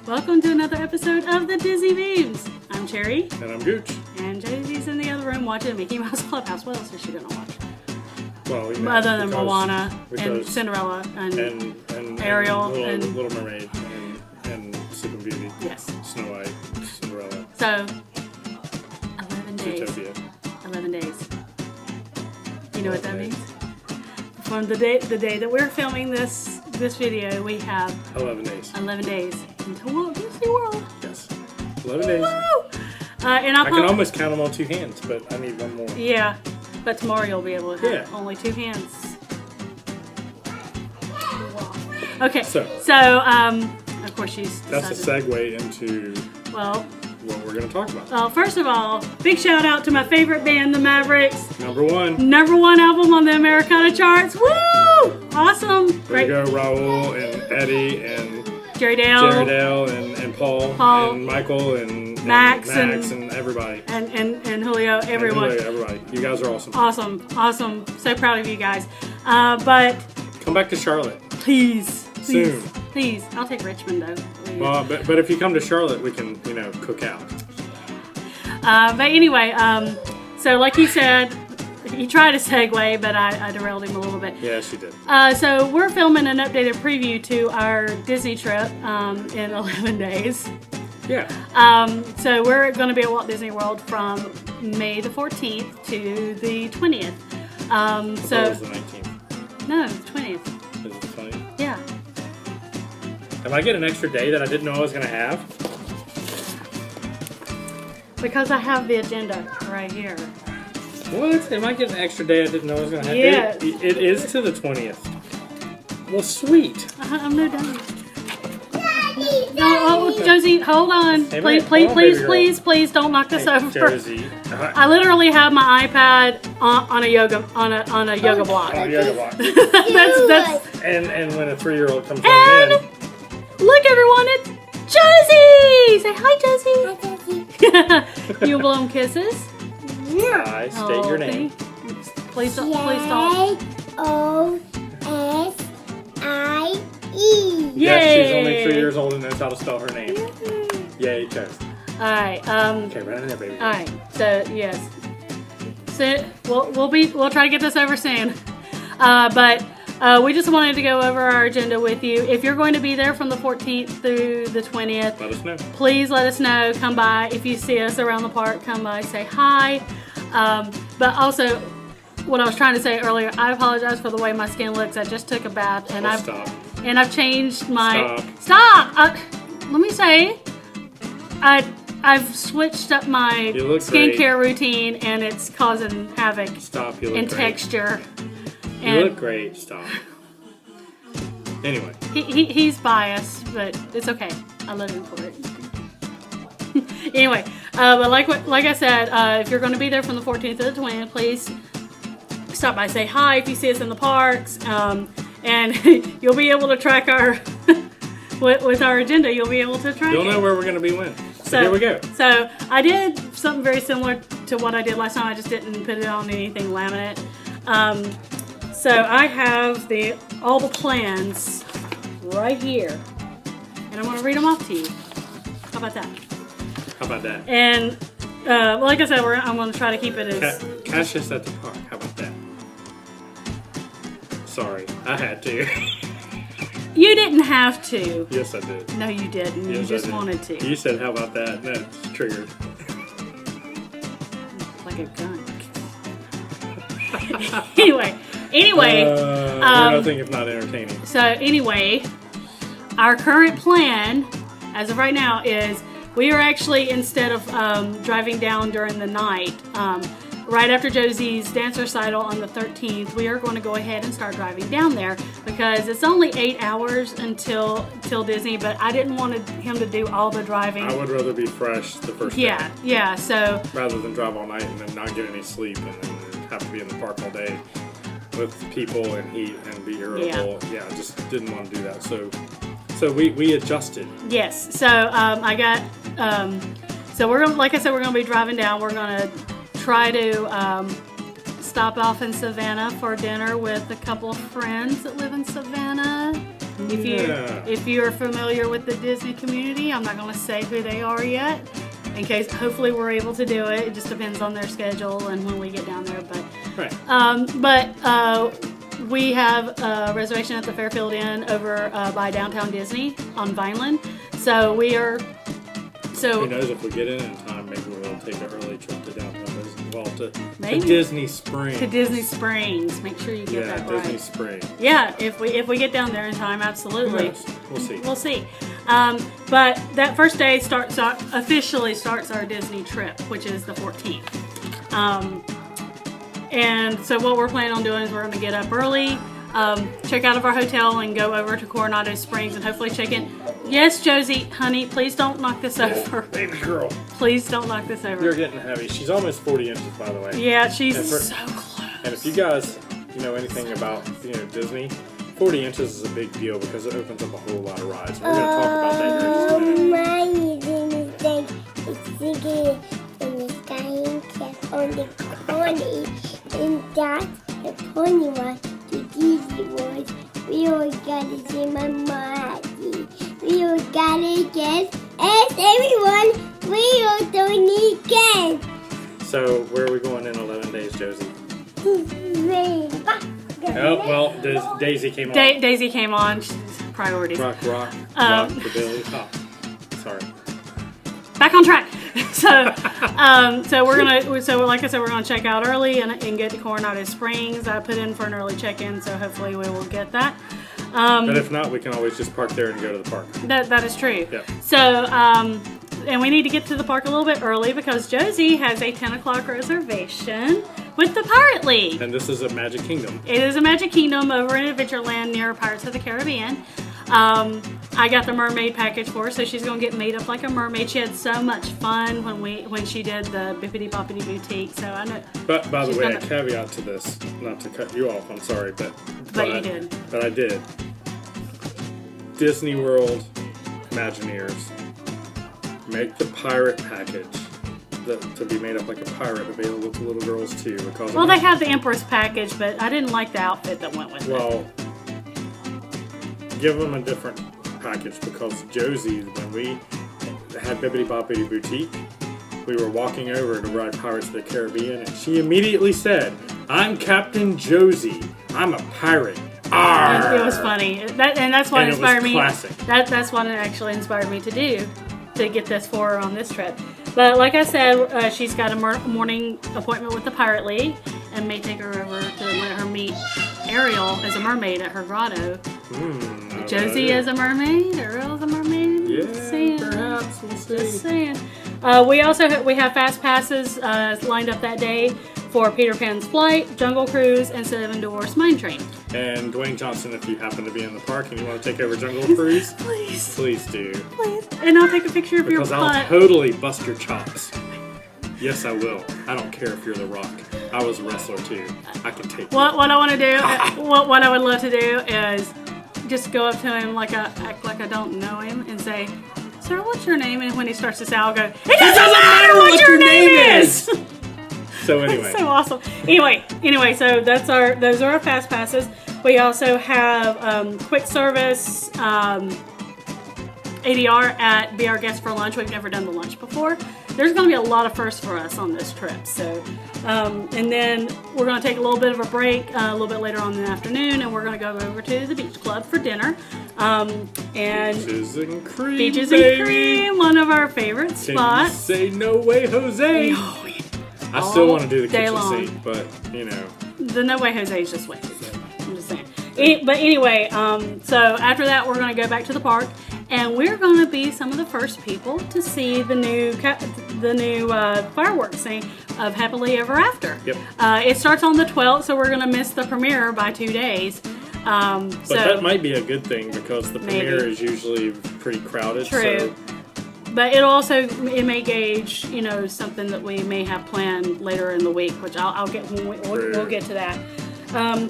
Welcome to another episode of the Disney Beams. I'm Cherry. And I'm Gooch. And Josie's in the other room watching Mickey Mouse Clubhouse. What else is she going to watch? Well, other than Moana and Cinderella and Ariel and Little Mermaid and Sleeping Beauty. Yes. Snow White, Cinderella. So, 11 days. Zootopia. 11 days. You know what that means? From the day that we're filming this video, we have 11 days. 11 days until Walt Disney World. Yes. 11 days. Woo! And I can almost count them on two hands, but I need one more. Yeah. But tomorrow you'll be able to have only two hands. Okay. So of course she's decided. That's a segue into what we're going to talk about. Well, first of all, big shout out to my favorite band, the Mavericks. Number one album on the Americana charts. Woo! Awesome. There you go, Raul and Eddie and Jerry Dale and Paul and Michael and Max and everybody. And Julio, everyone. Everybody. You guys are awesome. Awesome. So proud of you guys. But come back to Charlotte. Please. Soon. Please. I'll take Richmond though. Well, but if you come to Charlotte, we can, cook out. But anyway, so like he said, he tried a segue, but I derailed him a little bit. Yeah, she did. So we're filming an updated preview to our Disney trip in 11 days. Yeah. So we're going to be at Walt Disney World from May the 14th to the 20th. So it was the 19th. No, the 20th. Is it the 20th? Yeah. Am I getting an extra day that I didn't know I was going to have? Because I have the agenda right here. What? Am I getting an extra day I didn't know I was going to have? Yeah. It is to the 20th. Well, sweet. I'm no dummy. Oh, Josie, hold on. Hey, Please don't knock this over. Josie. I literally have my iPad on a yoga block. On a yoga block. that's And when a 3-year-old comes in. Look, everyone, it's Josie! Say hi, Josie. Hi, Josie. You blow 'em kisses. I state your name. Please don't. J-O-S-I-E. Yay! Yes, she's only 3 years old and knows how to spell her name. Yay, Josie. Alright, okay, right in there, baby. Alright, so yes. So we'll try to get this over soon. But we just wanted to go over our agenda with you. If you're going to be there from the 14th through the 20th, let us know. Please let us know. Come by. If you see us around the park, come by, say hi. But also, what I was trying to say earlier, I apologize for the way my skin looks. I just took a bath and I've changed my stop. Let me say, I've switched up my skincare routine and it's causing havoc in texture. You look great. Stop. Anyway. He's biased, but it's okay. I love him for it. Anyway, but like I said, if you're going to be there from the 14th to the 20th, please stop by, say hi if you see us in the parks, and you'll be able to track our with our agenda. You'll be able to track. You'll know where we're going to be when. So here we go. So I did something very similar to what I did last time. I just didn't put it on anything laminate. So I have all the plans right here, and I'm going to read them off to you. How about that? And like I said, I'm going to try to keep it as cash us at the park. How about that? Sorry, I had to. You didn't have to. Yes, I did. No, you didn't. Yes, you just wanted to. You said, "How about that?" And that's triggered. Like a gun. Anyway, we're nothing if not entertaining. So anyway, our current plan, as of right now, is we are actually, instead of driving down during the night, right after Josie's dance recital on the 13th, we are going to go ahead and start driving down there because it's only 8 hours until Disney, but I didn't want him to do all the driving. I would rather be fresh the first day. Yeah, so rather than drive all night and then not get any sleep and then have to be in the park all day with people and heat and be irritable. Yeah, I just didn't want to do that. So we adjusted. Yes. So I got. So we're gonna, like I said, we're gonna be driving down. We're gonna try to stop off in Savannah for dinner with a couple of friends that live in Savannah. If you are familiar with the Disney community, I'm not going to say who they are yet. In case, hopefully we're able to do it. It just depends on their schedule and when we get down there. But we have a reservation at the Fairfield Inn over by downtown Disney on Vineland. So we are. So who knows, if we get in time, maybe we'll take an early trip to downtown Disney. Well, to maybe Disney Springs. To Disney Springs. Make sure you get that right. Disney Springs. Yeah, if we get down there in time, absolutely. We'll see. We'll see. But that first day officially starts our Disney trip, which is the 14th. And so what we're planning on doing is we're going to get up early, check out of our hotel, and go over to Coronado Springs and hopefully check in. Yes, Josie, honey, please don't knock this over. Baby girl. Please don't knock this over. You're getting heavy. She's almost 40 inches, by the way. Yeah, she's so close. And if you guys know anything about Disney, 40 inches is a big deal because it opens up a whole lot of rides. We're going to talk about that here in just a minute. In the sky and kept on the pony, and that's the pony was the Disney World. We all gotta say my mommy. We all gotta get ask everyone. We all don't need gas. So where are we going in 11 days, Josie? Oh, well, Daisy came on. Daisy came on. Priorities. Rock, the Billy. Oh, sorry. Back on track. So like I said, we're gonna check out early and get to Coronado Springs. I put in for an early check-in, so hopefully we will get that. But if not, we can always just park there and go to the park. That is true. Yeah. So and we need to get to the park a little bit early because Josie has a 10 o'clock reservation with the Pirate League. And this is a Magic Kingdom. It is a Magic Kingdom over in Adventureland near Pirates of the Caribbean. I got the mermaid package for her, so she's gonna get made up like a mermaid. She had so much fun when she did the Bippity Boppity Boutique. So I know. But by the way, a caveat to this, not to cut you off. I'm sorry, but you did. But I did. Disney World Imagineers make the pirate package to be made up like a pirate available to little girls too. Because they have the Empress package, but I didn't like the outfit that went with it. Well, give them a different package because Josie, when we had Bippity Boppity Boutique, we were walking over to ride Pirates of the Caribbean, and she immediately said, "I'm Captain Josie. I'm a pirate." Arr! It was funny, that's what inspired me. Classic. That's what it actually inspired me to do, to get this for her on this trip. But like I said, she's got a morning appointment with the Pirate League, and may take her over to let her meet Ariel as a mermaid at her grotto. Josie as a mermaid, Ariel as a mermaid. Yeah, perhaps. We'll see. Just saying. We have fast passes lined up that day for Peter Pan's Flight, Jungle Cruise, and Seven Dwarfs Mine Train. And Dwayne Johnson, if you happen to be in the park and you want to take over Jungle Cruise, please do. Please. And I'll take a picture of your butt. Because I'll totally bust your chops. Yes, I will. I don't care if you're The Rock. I was a wrestler too. I can take what I want to do, what I would love to do is just go up to him act like I don't know him and say, "Sir, what's your name?" And when he starts to say, I'll go, "It doesn't matter what your name is!" So anyway. That's so awesome. Anyway, so those are our fast passes. We also have quick service ADR at Be Our Guest for Lunch. We've never done the lunch before. There's going to be a lot of firsts for us on this trip. So, and then we're going to take a little bit of a break a little bit later on in the afternoon, and we're going to go over to the Beach Club for dinner. And Beaches and Cream, Beaches baby. and Cream, one of our favorite spots. Say no way, Jose. Oh, yeah. I still want to do the kitchen long. seat, but The No Way Jose is just way too good. I'm just saying. But anyway, so after that, we're going to go back to the park, and we're going to be some of the first people to see the new fireworks scene of Happily Ever After. Yep. It starts on the 12th, so we're going to miss the premiere by 2 days. But that might be a good thing because the premiere is usually pretty crowded. True. So. But it may gauge, something that we may have planned later in the week, which I'll get we'll get to that.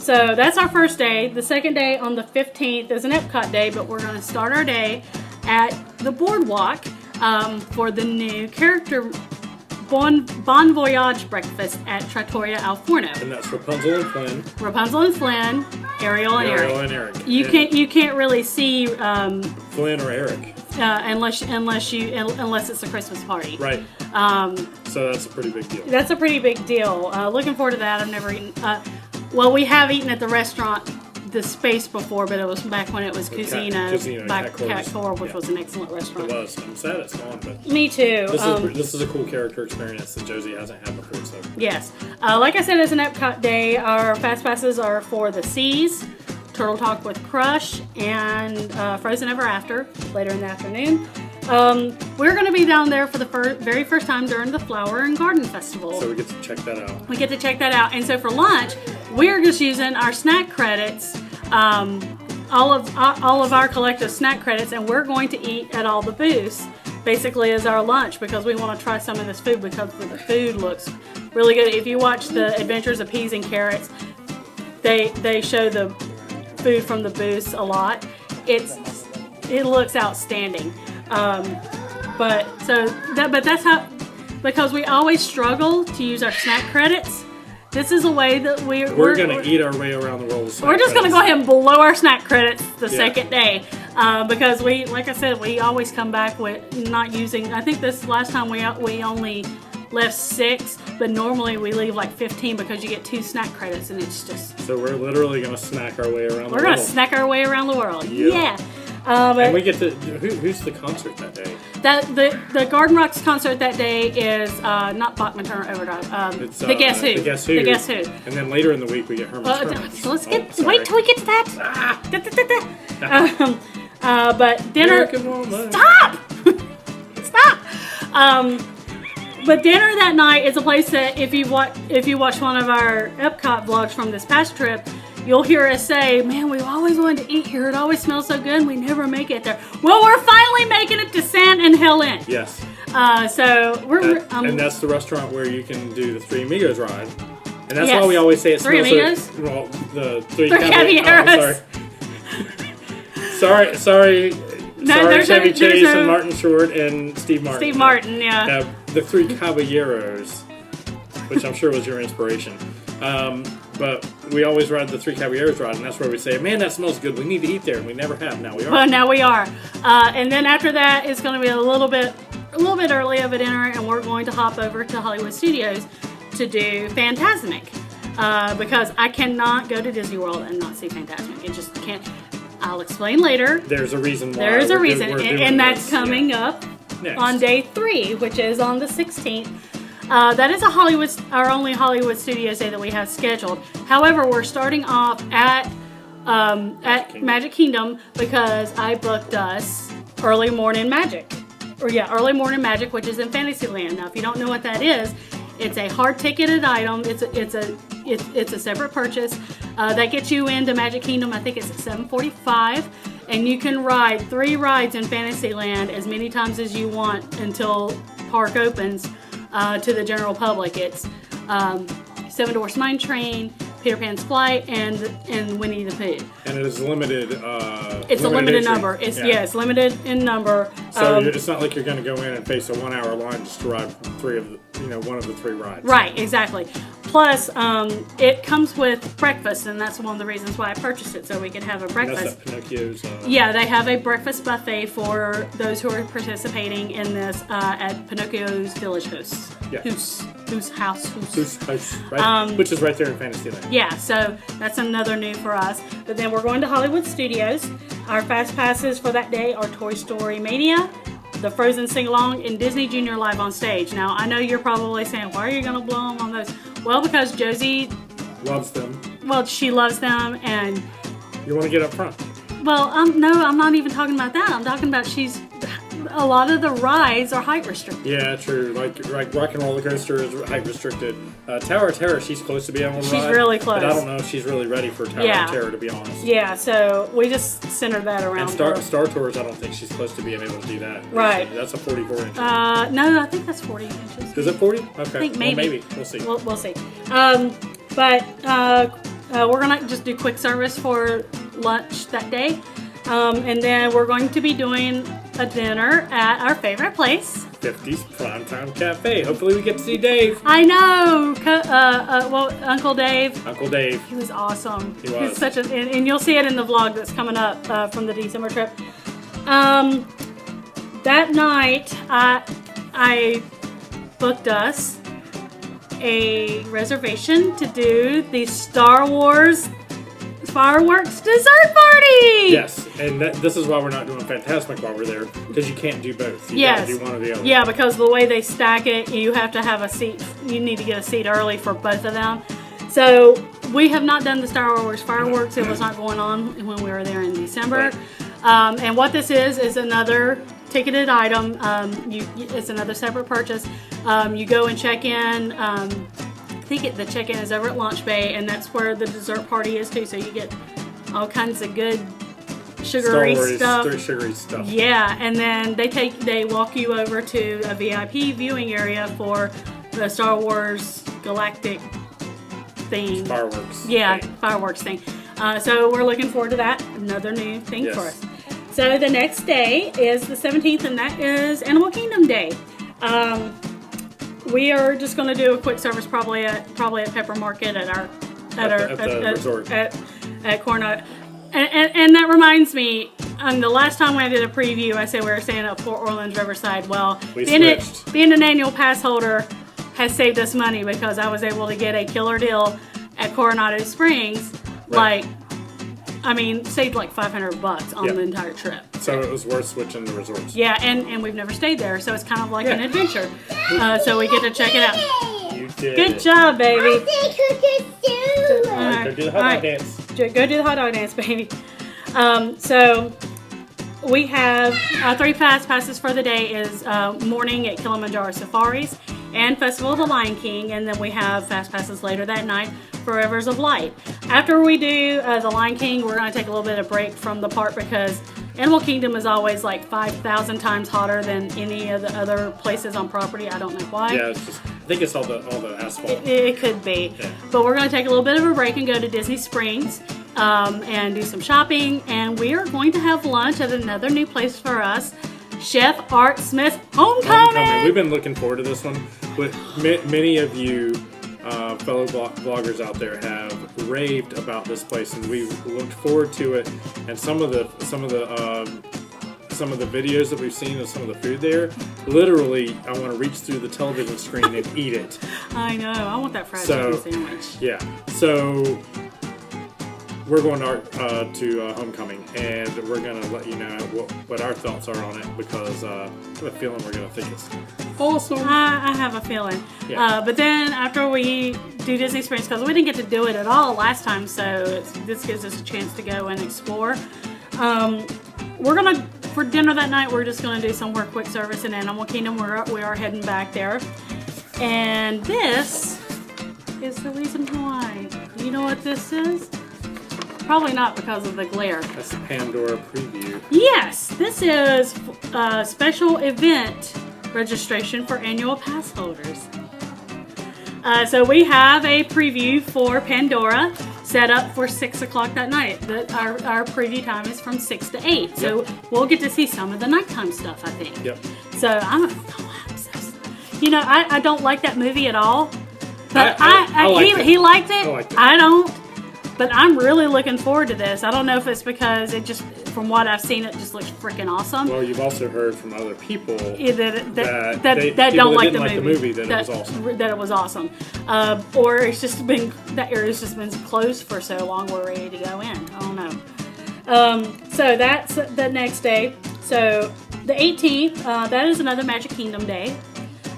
So that's our first day. The second day on the 15th is an Epcot day, but we're going to start our day at the boardwalk for the new character Bon Voyage breakfast at Trattoria Al Forno. And that's Rapunzel and Flynn. Rapunzel and Flynn. Ariel and Ariel Eric. and Eric. You can't really see Flynn or Eric. unless it's a Christmas party. Right. So that's a pretty big deal. That's a pretty big deal. Looking forward to that. I've never eaten. Well, we have eaten at the restaurant, the Space, before, but it was back when it was Cuisina by Cat Core, which was an excellent restaurant. It was. I'm sad it's gone, but me too. This is a cool character experience that Josie hasn't had before. So yes, like I said, it's an Epcot day. Our fast passes are for the Seas, Turtle Talk with Crush, and Frozen Ever After later in the afternoon. We're going to be down there for the very first time during the Flower and Garden Festival. we get to check that out. We get to check that out. And so for lunch, we're just using our snack credits, all of our collective snack credits, and we're going to eat at all the booths, basically as our lunch, because we want to try some of this food because the food looks really good. If you watch the Adventures of Peas and Carrots, they show the food from the booths a lot. It looks outstanding. But that's how, because we always struggle to use our snack credits. This is a way that we're going to eat our way around the world. We're just going to go ahead and blow our snack credits the second day, because like I said, we always come back with not using. I think this last time we only left 6, but normally we leave like 15 because you get 2 snack credits, and it's just. So we're literally going to snack our way around the world. We're going to snack our way around the world. Yeah. And we get to who's the concert that day? The Garden Rocks concert that day is not Bachman Turner Overdrive. It's the Guess Who. The Guess Who. And then later in the week we get Herman's Hermits. So wait till we get to that. But dinner. Stop. But dinner that night is a place that if you watch one of our Epcot vlogs from this past trip, you'll hear us say, man, we've always wanted to eat here. It always smells so good, and we never make it there. Well, we're finally making it to San and Helen. Yes. So we're and that's the restaurant where you can do the Three Amigos ride. And that's why we always say it smells so. Well, the Three Caballeros. Sorry, Chevy Chase and Martin Short and Steve Martin. Steve Martin, yeah. The Three Caballeros, which I'm sure was your inspiration. But we always ride the Three Caballeros ride, and that's where we say, man, that smells good. We need to eat there, and we never have. Now we are. Well, now we are. And then after that, it's going to be a little bit early of a dinner, and we're going to hop over to Hollywood Studios to do Fantasmic. Because I cannot go to Disney World and not see Fantasmic. It just can't. I'll explain later. There's a reason why. There's a reason, and that's coming up next. On day 3, which is on the 16th. That is our only Hollywood Studios day that we have scheduled. However, we're starting off at Magic Kingdom because I booked us Early Morning Magic, which is in Fantasyland. Now, if you don't know what that is, it's a hard ticketed item. It's a separate purchase that gets you into Magic Kingdom. I think it's at 7:45, and you can ride 3 rides in Fantasyland as many times as you want until park opens. To the general public. It's Seven Dwarfs Mine Train, Peter Pan's Flight, and Winnie the Pooh. And it is limited. It's a limited number. It's limited in number. So it's not like you're going to go in and face a 1-hour line just to ride one of the 3 rides. Right, exactly. Plus, it comes with breakfast, and that's one of the reasons why I purchased it, so we could have a breakfast. And that's at Pinocchio's. Yeah, they have a breakfast buffet for those who are participating in this at Pinocchio's Village House. Yeah. Whose house? Right? Which is right there in Fantasyland. Yeah, so that's another new for us. But then we're going to Hollywood Studios. Our fast passes for that day are Toy Story Mania, the Frozen Sing-Along, and Disney Junior Live on Stage. Now, I know you're probably saying, why are you going to blow them on those? Well, because Josie loves them. Well, she loves them, and you want to get up front. Well, no, I'm not even talking about that. I'm talking about a lot of the rides are height restricted. Yeah, true. Like Rock and Roller Coaster is height restricted. Tower of Terror, she's close to being able to ride. She's really close. But I don't know if she's really ready for Tower of Terror, to be honest. Yeah, so we just centered that around And Star Tours, I don't think she's close to being able to do that. Right. That's a 44 inch. No, I think that's 40 inches. Is it 40? Okay. I think maybe. Well, maybe. We'll see. We'll see. But we're going to just do quick service for lunch that day. And then we're going to be doing a dinner at our favorite place, 50s Primetime Cafe. Hopefully we get to see Dave. I know. Well, Uncle Dave. Uncle Dave. He was awesome. He was. He's such a, and you'll see it in the vlog that's coming up from the December trip. That night, I booked us a reservation to do the Star Wars fireworks dessert party. Yes, and this is why we're not doing Fantasmic while we're there, because you can't do both. You gotta do one or the other. Yeah, because the way they stack it, you have to have a seat. You need to get a seat early for both of them. So we have not done the Star Wars fireworks. It was not going on when we were there in December. Right. And what this is another ticketed item. It's another separate purchase. You go and check in. I think the check-in is over at Launch Bay, and that's where the dessert party is too. So you get all kinds of good sugary stuff. Yeah, and then they walk you over to a VIP viewing area for the Star Wars Galactic theme. Fireworks. Yeah, fireworks thing. So we're looking forward to that. Another new thing for us. So the next day is the 17th, and that is Animal Kingdom Day. We are just going to do a quick service probably at Pepper Market at the resort at Coronado. And that reminds me, the last time when I did a preview, I said we were staying at Fort Orleans Riverside. Well, being an annual pass holder has saved us money because I was able to get a killer deal at Coronado Springs. Right. Saved like $500 on the entire trip. So it was worth switching the resorts. Yeah, and we've never stayed there, so it's kind of like an adventure. So we get to check it out. You did. Good job, baby. Go do the hot dog dance. Go do the hot dog dance, baby. So we have 3 fast passes for the day is morning at Kilimanjaro Safaris and Festival of the Lion King, and then we have fast passes later that night for Rivers of Light. After we do the Lion King, we're going to take a little bit of break from the park because Animal Kingdom is always like 5,000 times hotter than any of the other places on property. I don't know why. Yeah, I think it's all the asphalt. It could be. Yeah. But we're going to take a little bit of a break and go to Disney Springs and do some shopping. And we are going to have lunch at another new place for us, Chef Art Smith's Homecoming. We've been looking forward to this one. But many of you fellow bloggers out there have raved about this place, and we've looked forward to it. And some of the videos that we've seen of some of the food there, literally, I want to reach through the television screen and eat it. I know. I want that fried chicken sandwich. Yeah. So we're going to Homecoming, and we're going to let you know what our thoughts are on it because I have a feeling we're going to think it's awesome. I have a feeling. Yeah. But then after we do Disney Springs, because we didn't get to do it at all last time, so this gives us a chance to go and explore. For dinner that night, we're just going to do some more quick service in Animal Kingdom. We are heading back there. And this is the reason why. Do you know what this is? Probably not because of the glare. That's the Pandora preview. Yes, this is a special event registration for annual pass holders. So we have a preview for Pandora set up for 6 o'clock that night. Our preview time is from 6 to 8. So we'll get to see some of the nighttime stuff, I think. Yep. So I'm obsessed. You know, I don't like that movie at all. But he liked it. I liked it. I don't. But I'm really looking forward to this. I don't know if it's because it just, from what I've seen, it just looks freaking awesome. Well, you've also heard from other people that don't like the movie. That it was awesome. That it was awesome. Or it's just been, that area's just been closed for so long we're ready to go in. I don't know. So that's the next day. So the 18th, that is another Magic Kingdom day.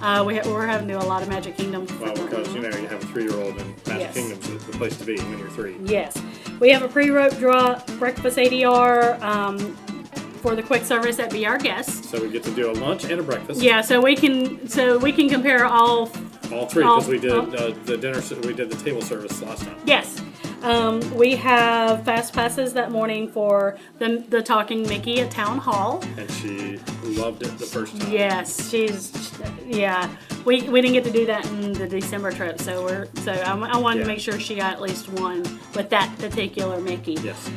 We're having to do a lot of Magic Kingdom. Well, because, you have a 3-year-old and Magic Kingdom's the place to be when you're 3. Yes. We have a pre-rope draw breakfast ADR for the quick service at Be Our Guest. So we get to do a lunch and a breakfast. Yeah, so we can compare all 3 because we did the dinner. We did the table service last time. Yes. We have fast passes that morning for the Talking Mickey at Town Hall. And she loved it the first time. Yes, We didn't get to do that in the December trip, so I wanted to make sure she got at least one with that particular Mickey. Yes.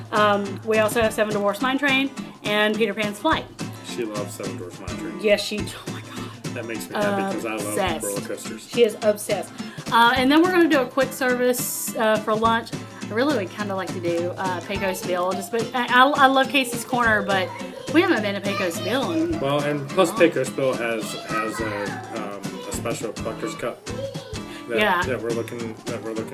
We also have Seven Dwarfs Mine Train and Peter Pan's Flight. She loves Seven Dwarfs Mine Train. Yes, oh my God. That makes me happy because I love Obsessed. roller coasters. She is obsessed. And then we're going to do a quick service for lunch. I really would kind of like to do Pecos Bill. I love Casey's Corner, but we haven't been to Pecos Bill in Well, and plus Pecos Bill has a special collector's cup that we're looking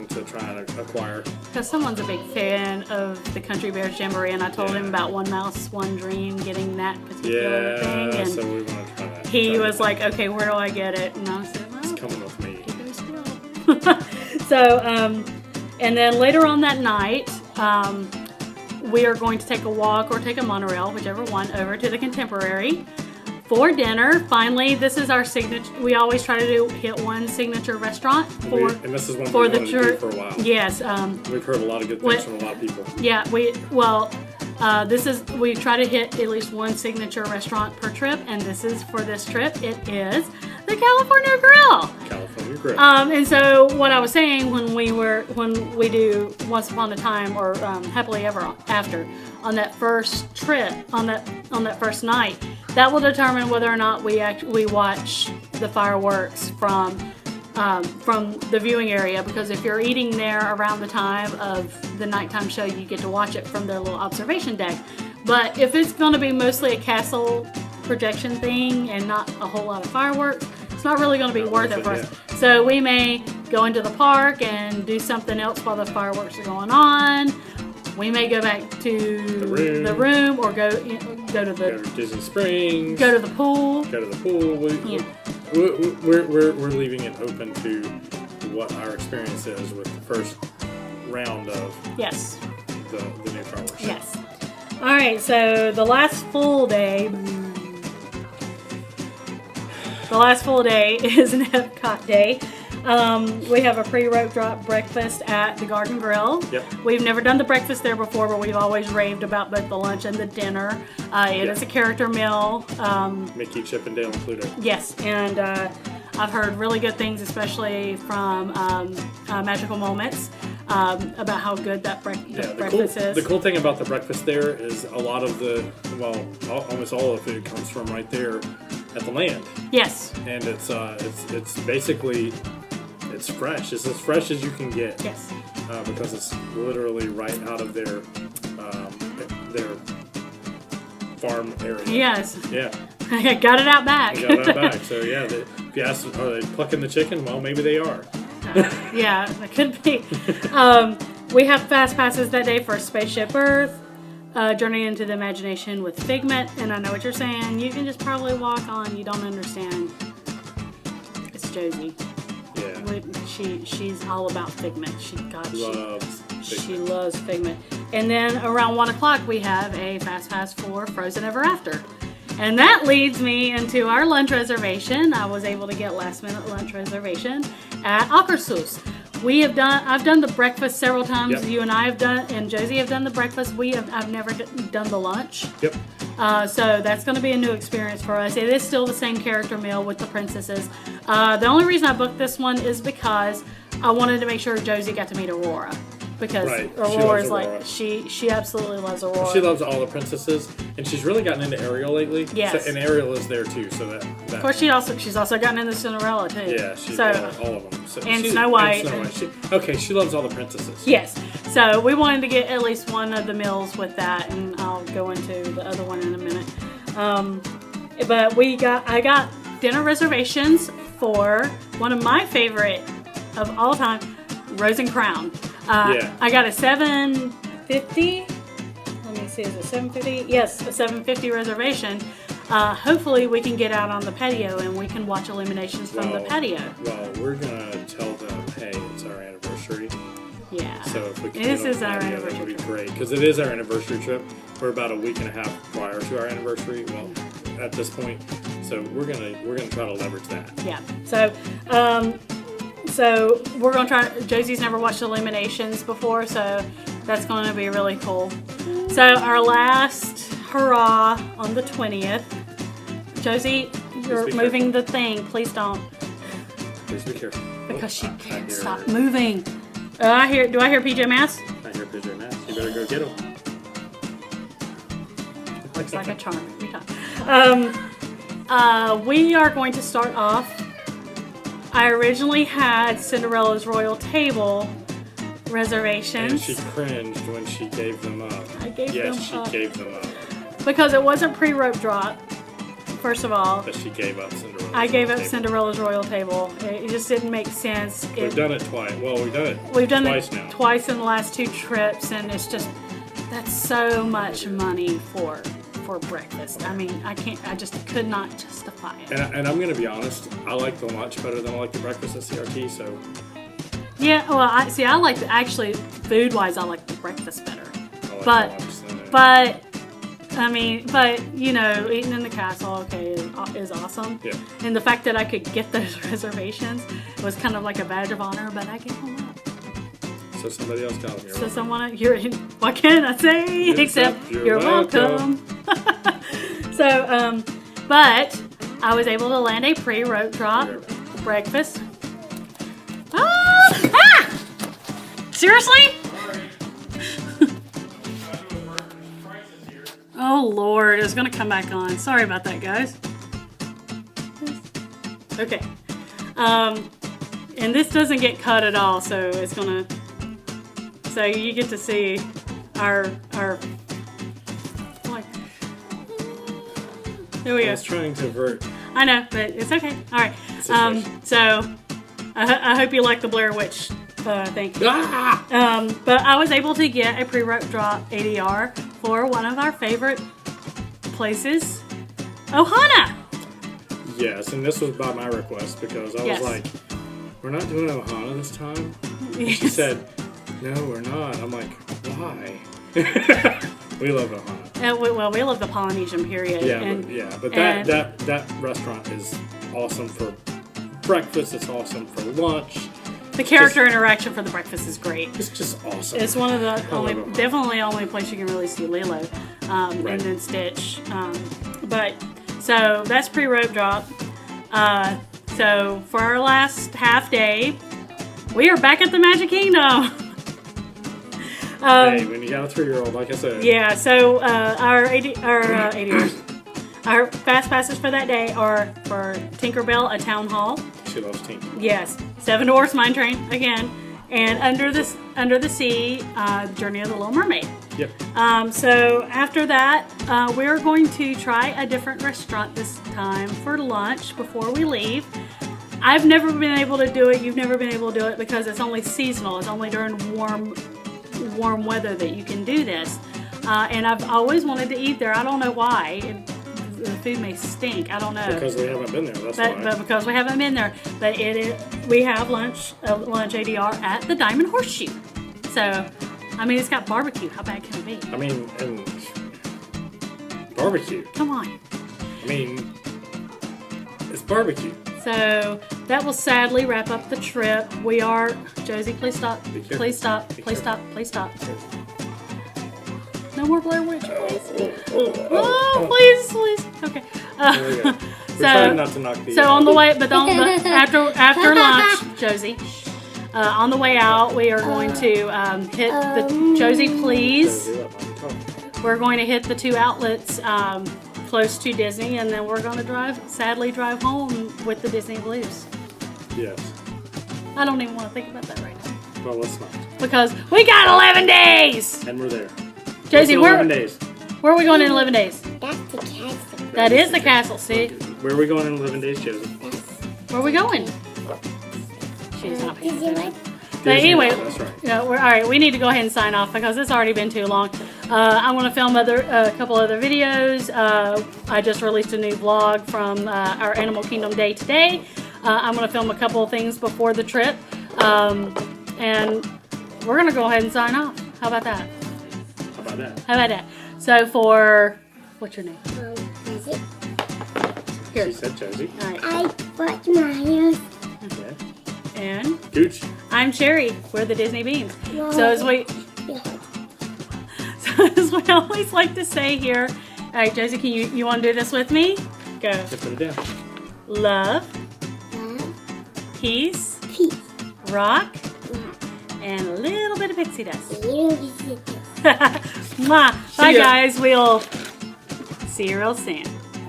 to try and acquire. Because someone's a big fan of the Country Bears Jamboree, and I told him about One Mouse, One Dream, getting that particular thing. And so we want to try that. he was like, okay, where do I get it? And I said, well, It's coming with me. Pecos Bill. So, and then later on that night, we are going to take a walk or take a monorail, whichever one, over to the Contemporary for dinner. Finally, this is our signature. We always try to hit one signature restaurant And this is one we wanted to do for a while. Yes. We've heard a lot of good things from a lot of people. Yeah, we try to hit at least one signature restaurant per trip, and for this trip, it is the California Grill. California Grill. And so what I was saying when we do Once Upon a Time or Happily Ever After on that first trip, on that first night, that will determine whether or not we watch the fireworks from the viewing area, because if you're eating there around the time of the nighttime show, you get to watch it from their little observation deck. But if it's going to be mostly a castle projection thing and not a whole lot of fireworks, it's not really going to be worth it for us. So we may go into the park and do something else while the fireworks are going on. We may go back to the room or go to Disney Springs. Go to the pool. We're leaving it open to what our experience is with the first round of the new fireworks. Yes. All right. So the last full day is an Epcot day. We have a pre-rope drop breakfast at the Garden Grill. Yep. We've never done the breakfast there before, but we've always raved about both the lunch and the dinner. It is a character meal. Mickey, Chip, and Dale included. Yes, and I've heard really good things, especially from Magical Moments, about how good that breakfast is. The cool thing about the breakfast there is a lot of almost all of it comes from right there at the land. Yes. And it's basically, it's fresh. It's as fresh as you can get. Yes. Because it's literally right out of their farm area. Yes. Yeah. I got it out back. So yeah, if you ask, are they plucking the chicken? Well, maybe they are. Yeah, it could be. We have fast passes that day for Spaceship Earth, Journey into the Imagination with Figment, and I know what you're saying. You can just probably walk on. You don't understand. It's Josie. Yeah. She's all about Figment. She loves Figment. And then around 1 o'clock we have a fast pass for Frozen Ever After. And that leads me into our lunch reservation. I was able to get last minute lunch reservation at Akershus. I've done the breakfast several times. Yep. You and I have done, and Josie have done the breakfast. I've never done the lunch. Yep. So that's going to be a new experience for us. It is still the same character meal with the princesses. The only reason I booked this one is because I wanted to make sure Josie got to meet Aurora. Because Aurora is like, she absolutely loves Aurora. She loves all the princesses, and she's really gotten into Ariel lately. Yes. So, and Ariel is there too, so that of course, she's also gotten into Cinderella too. Yeah, she's all of them. So and Snow White. She loves all the princesses. Yes. So we wanted to get at least one of the meals with that, and I'll go into the other one in a minute. But I got dinner reservations for one of my favorite of all time, Rose and Crown. I got a $7.50. Let me see, is it $7.50? Yes, a $7.50 reservation. Hopefully we can get out on the patio and we can watch Illuminations from the patio. Well, we're going to tell them, hey, it's our anniversary. Yeah. So if we can this is our anniversary that would be great. Because it is our anniversary trip. We're about a week and a half prior to our anniversary. Well, at this point. So we're gonna try to leverage that. Yeah. So we're going to try. Josie's never watched Illuminations before, so that's going to be really cool. So our last hurrah on the 20th. Josie, you're moving the thing. Please don't. Please be careful. Because she can't stop moving. Do I hear PJ Masks? I hear PJ Masks. You better go get him. Looks like a charm every time. We are going to start off. I originally had Cinderella's Royal Table reservations. And she cringed when she gave them up. I gave them she up. gave them up. Because it wasn't pre-rope drop, first of all. But she gave up Cinderella's I gave up Table. Cinderella's Royal Table. It just didn't make sense. We've done it twice. Well, We've done twice it now. twice in the last 2 trips, and it's just, that's so much money for breakfast. I mean, I just could not justify it. And I'm going to be honest, I like the lunch better than I like the breakfast at CRT, so... Yeah, well, I like actually, food-wise, I like the breakfast better. I like But, the lunch than it. but, you know, eating in the castle, okay, is awesome. Yeah. And the fact that I could get those reservations was kind of like a badge of honor, but I gave them up. So somebody else got them. So what can I say? Except you're welcome. So, but I was able to land a pre-rope drop breakfast. Ah! Seriously? Oh Lord, it's gonna come back on. Sorry about that, guys. Okay. And this doesn't get cut at all, so it's gonna. So you get to see our. Like, there we I go. was trying to avert. I know, but it's okay. All right. Situation. So I hope you like the Blair Witch thing. Ah! But I was able to get a pre-rope drop ADR for one of our favorite places, Ohana. Yes, and this was by my request because I was like, we're not doing Ohana this time. And she said, no, we're not. I'm like, why? We love Ohana. Well, we love the Polynesian period. Yeah, but that restaurant is awesome for breakfast. It's awesome for lunch. The character interaction for the breakfast is great. It's just awesome. It's one of the Ohana. definitely only place you can really see Lilo, and then Stitch. But so that's pre-rope drop. So for our last half day, we are back at the Magic Kingdom. Hey, when you got a 3-year-old, like I said. Yeah. So our fast passes for that day are for Tinkerbell, a town hall. She loves Tinker. Yes, 7 Dwarfs Mine Train again, and Under the Sea, Journey of the Little Mermaid. Yep. So after that, we're going to try a different restaurant this time for lunch before we leave. I've never been able to do it. You've never been able to do it because it's only seasonal. It's only during warm weather that you can do this. And I've always wanted to eat there. I don't know why. The food may stink. I don't know. Because we haven't been there. That's why. But because we haven't been there. But we have lunch ADR at the Diamond Horseshoe. So, I mean, it's got barbecue. How bad can it be? I mean, and barbecue. Come on. I mean, it's barbecue. So that will sadly wrap up the trip. We are, Josie, please stop. Be careful. Please stop. Be Please careful. stop. Please stop. No more Blair Witch, please. Oh, please. Okay. There we go. We're trying not to knock the. So on the way, but after lunch, Josie, on the way out, we are going to hit the Josie, please. We're going to hit the 2 outlets close to Disney, and then we're going to sadly drive home with the Disney Blues. Yes. I don't even want to think about that right now. Well, let's not. Because we got 11 days! And we're there. Josie, What's in 11 days? where are we going in 11 days? That's the castle. That is the castle, see? Where are we going in 11 days, Josie? Where are we going? She's not paying Did you attention. like? But anyway, That's right. yeah, all right. We need to go ahead and sign off because it's already been too long. I want to film a couple other videos. I just released a new vlog from our Animal Kingdom day today. I'm going to film a couple of things before the trip, and we're going to go ahead and sign off. How about that? How about that? How about that? So for what's your name? Is it? Here. She said Josie. All right. I bought my house. Okay. And Gooch. I'm Sherry. We're the Disney Beans. Wow. So as we always like to say here, all right, Josie, can you want to do this with me? Go. Just put it down. Love, peace, rock, and a little bit of pixie dust. Mwah. Bye, ya. guys. We'll see you real soon.